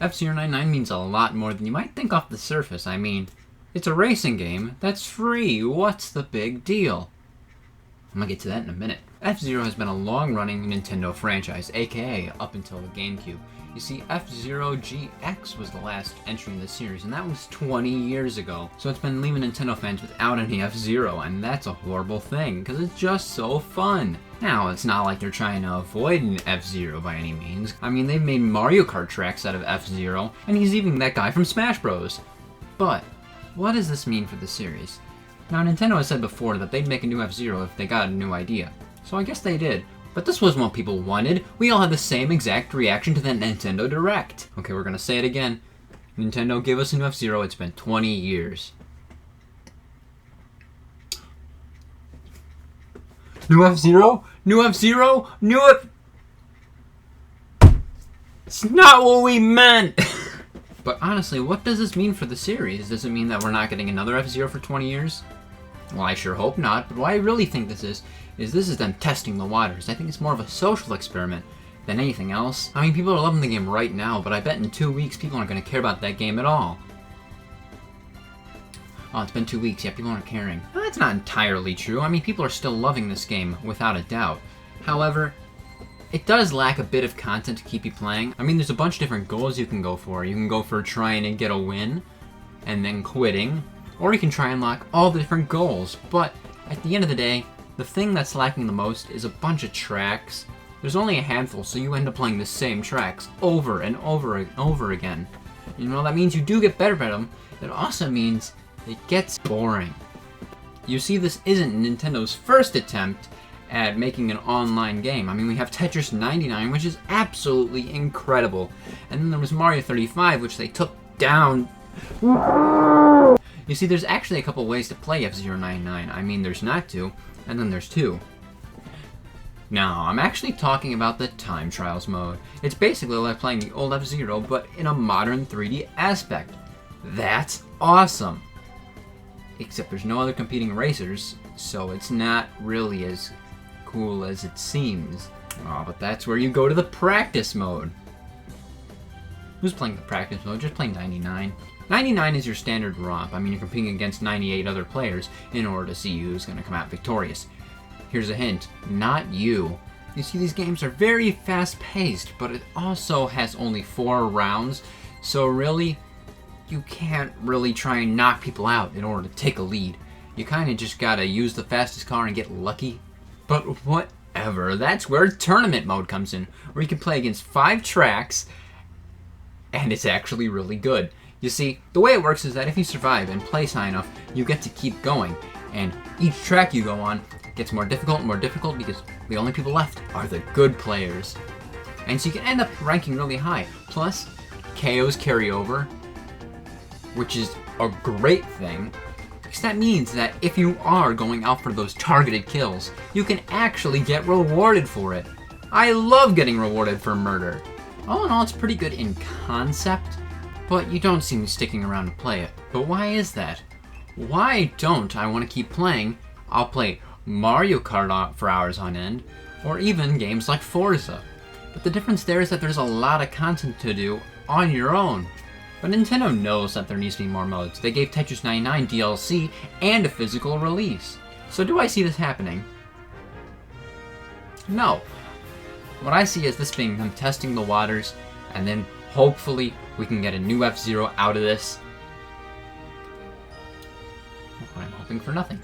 F-Zero 99 means a lot more than you might think off the surface. I mean, it's a racing game that's free. What's the big deal? I'm gonna get to that in a minute. F-Zero has been a long-running Nintendo franchise, aka up until the GameCube. You see, F-Zero GX was the last entry in the series, and that was 20 years ago. So it's been leaving Nintendo fans without any F-Zero, and that's a horrible thing, because it's just so fun. Now, it's not like they're trying to avoid an F-Zero by any means. I mean, they've made Mario Kart tracks out of F-Zero, and he's even that guy from Smash Bros. But, what does this mean for the series? Now, Nintendo has said before that they'd make a new F-Zero if they got a new idea. So I guess they did. But this wasn't what people wanted. We all had the same exact reaction to that Nintendo Direct. Okay, we're gonna say it again. Nintendo, give us a new F-Zero. It's been 20 years. New F-Zero? New F-Zero? New F... It's not what we meant! But honestly, what does this mean for the series? Does it mean that we're not getting another F-Zero for 20 years? Well, I sure hope not, but what I really think this is this is them testing the waters. I think it's more of a social experiment than anything else. I mean, people are loving the game right now, but I bet in 2 weeks people aren't going to care about that game at all. Oh, it's been 2 weeks, yeah, people aren't caring. Well, that's not entirely true. I mean, people are still loving this game, without a doubt. However, it does lack a bit of content to keep you playing. I mean, there's a bunch of different goals you can go for. You can go for trying to get a win, and then quitting, or you can try and unlock all the different goals. But at the end of the day, the thing that's lacking the most is a bunch of tracks. There's only a handful, so you end up playing the same tracks over and over and over again. You know, that means you do get better at them. It also means it gets boring. You see, this isn't Nintendo's first attempt at making an online game. I mean, we have Tetris 99, which is absolutely incredible. And then there was Mario 35, which they took down. You see, there's actually a couple ways to play F-Zero 99. I mean, there's not two, and then there's two. Now, I'm actually talking about the Time Trials mode. It's basically like playing the old F-Zero, but in a modern 3D aspect. That's awesome! Except there's no other competing racers, so it's not really as cool as it seems. Oh, but that's where you go to the practice mode. Who's playing the practice mode? Just play 99. 99 is your standard romp. I mean, you're competing against 98 other players in order to see who's going to come out victorious. Here's a hint, not you. You see, these games are very fast-paced, but it also has only 4 rounds, so really, you can't really try and knock people out in order to take a lead. You kind of just gotta use the fastest car and get lucky. But whatever, that's where tournament mode comes in, where you can play against 5 tracks, and it's actually really good. You see, the way it works is that if you survive and place high enough, you get to keep going, and each track you go on gets more difficult and more difficult because the only people left are the good players. And so you can end up ranking really high. Plus, KOs carry over, which is a great thing, because that means that if you are going out for those targeted kills, you can actually get rewarded for it. I love getting rewarded for murder. All in all, it's pretty good in concept, but you don't see me sticking around to play it. But why is that? Why don't I want to keep playing? I'll play Mario Kart for hours on end, or even games like Forza. But the difference there is that there's a lot of content to do on your own. But Nintendo knows that there needs to be more modes. They gave Tetris 99 DLC and a physical release. So do I see this happening? No. What I see is this being them testing the waters, and then hopefully we can get a new F-Zero out of this. But I'm hoping for nothing.